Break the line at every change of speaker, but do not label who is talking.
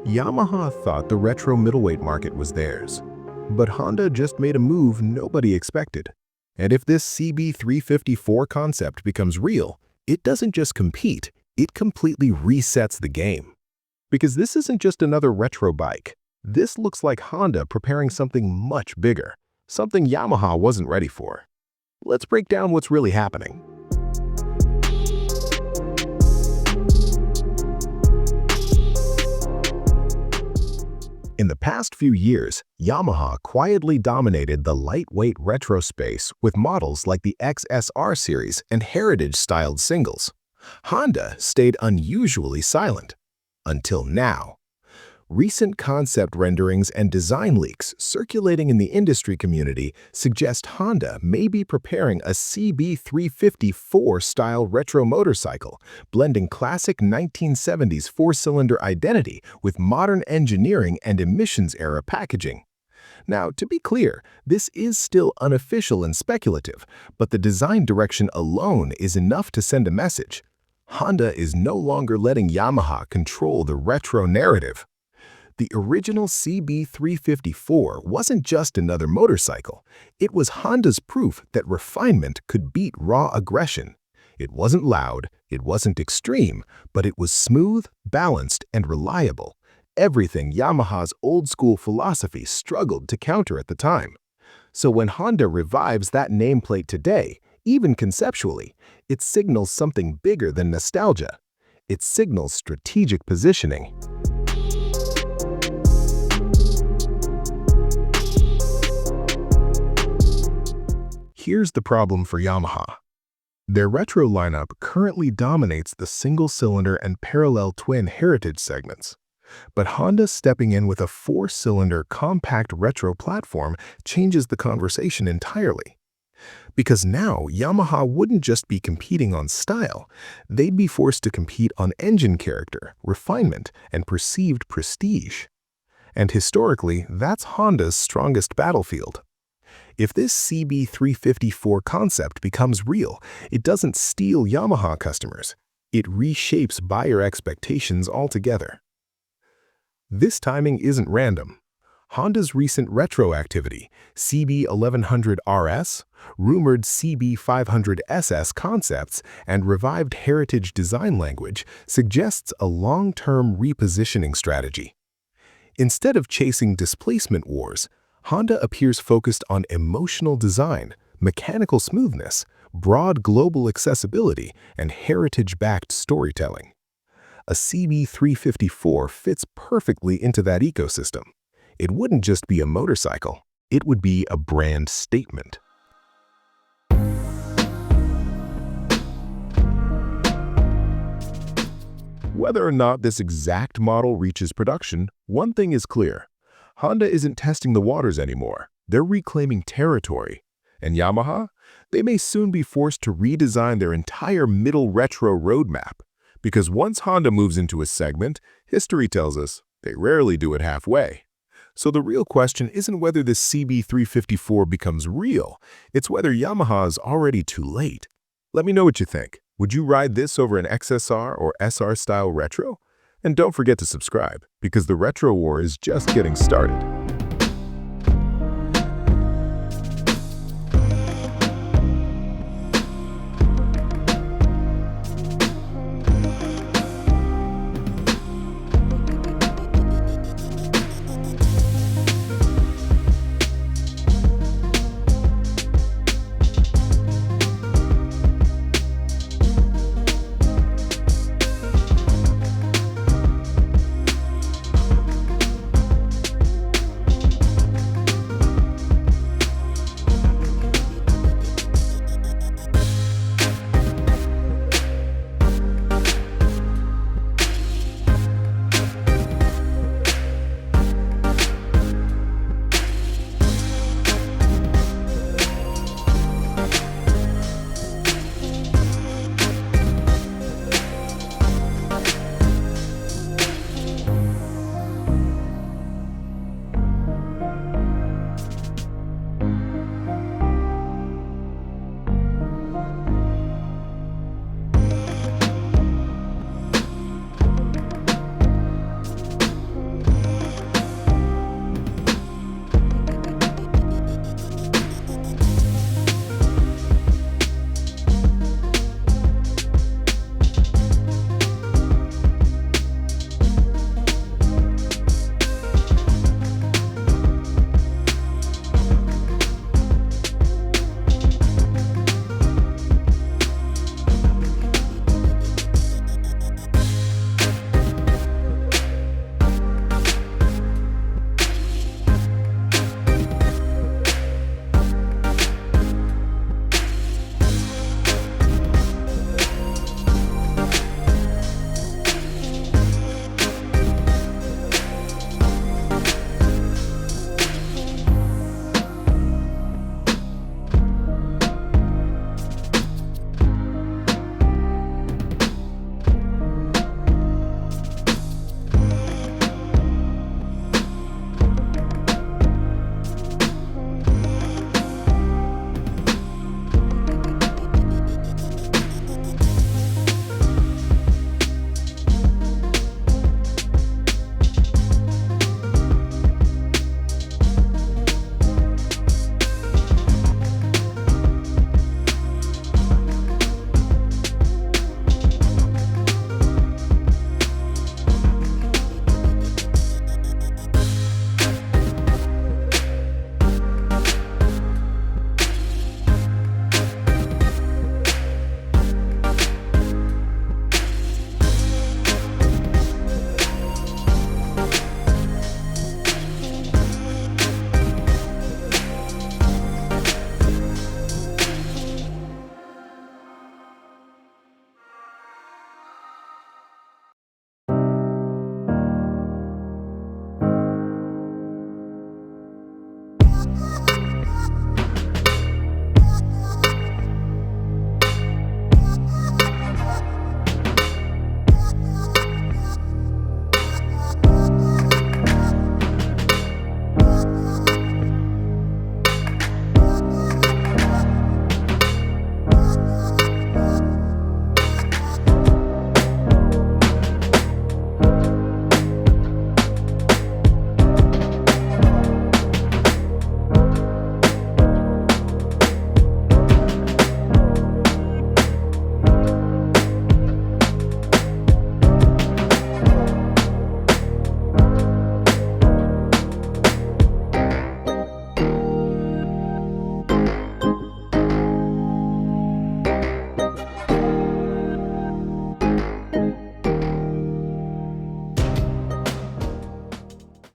Yamaha thought the retro middleweight market was theirs, but Honda just made a move nobody expected. And if this CB350 FOUR concept becomes real, it doesn't just compete, it completely resets the game. Because this isn't just another retro bike. This looks like Honda preparing something much bigger, something Yamaha wasn't ready for. Let's break down what's really happening. In the past few years, Yamaha quietly dominated the lightweight retro space with models like the XSR series and heritage-styled singles. Honda stayed unusually silent. Until now. Recent concept renderings and design leaks circulating in the industry community suggest Honda may be preparing a CB350 FOUR style retro motorcycle, blending classic 1970s four-cylinder identity with modern engineering and emissions-era packaging. Now, to be clear, this is still unofficial and speculative, but the design direction alone is enough to send a message. Honda is no longer letting Yamaha control the retro narrative. The original CB350 FOUR wasn't just another motorcycle. It was Honda's proof that refinement could beat raw aggression. It wasn't loud, it wasn't extreme, but it was smooth, balanced, and reliable. Everything Yamaha's old-school philosophy struggled to counter at the time. So when Honda revives that nameplate today, even conceptually, it signals something bigger than nostalgia. It signals strategic positioning. Here's the problem for Yamaha. Their retro lineup currently dominates the single-cylinder and parallel twin heritage segments. But Honda stepping in with a four-cylinder compact retro platform changes the conversation entirely. Because now Yamaha wouldn't just be competing on style, they'd be forced to compete on engine character, refinement, and perceived prestige. And historically, that's Honda's strongest battlefield. If this CB350 FOUR concept becomes real, it doesn't steal Yamaha customers. It reshapes buyer expectations altogether. This timing isn't random. Honda's recent retro activity, CB1100RS, rumored CB500SS concepts, and revived heritage design language suggests a long-term repositioning strategy. Instead of chasing displacement wars, Honda appears focused on emotional design, mechanical smoothness, broad global accessibility, and heritage-backed storytelling. A CB350 FOUR fits perfectly into that ecosystem. It wouldn't just be a motorcycle, it would be a brand statement. Whether or not this exact model reaches production, one thing is clear. Honda isn't testing the waters anymore. They're reclaiming territory. And Yamaha? They may soon be forced to redesign their entire middle retro roadmap. Because once Honda moves into a segment, history tells us they rarely do it halfway. So the real question isn't whether this CB350 FOUR becomes real, it's whether Yamaha is already too late. Let me know what you think. Would you ride this over an XSR or SR style retro? And don't forget to subscribe, because the retro war is just getting started.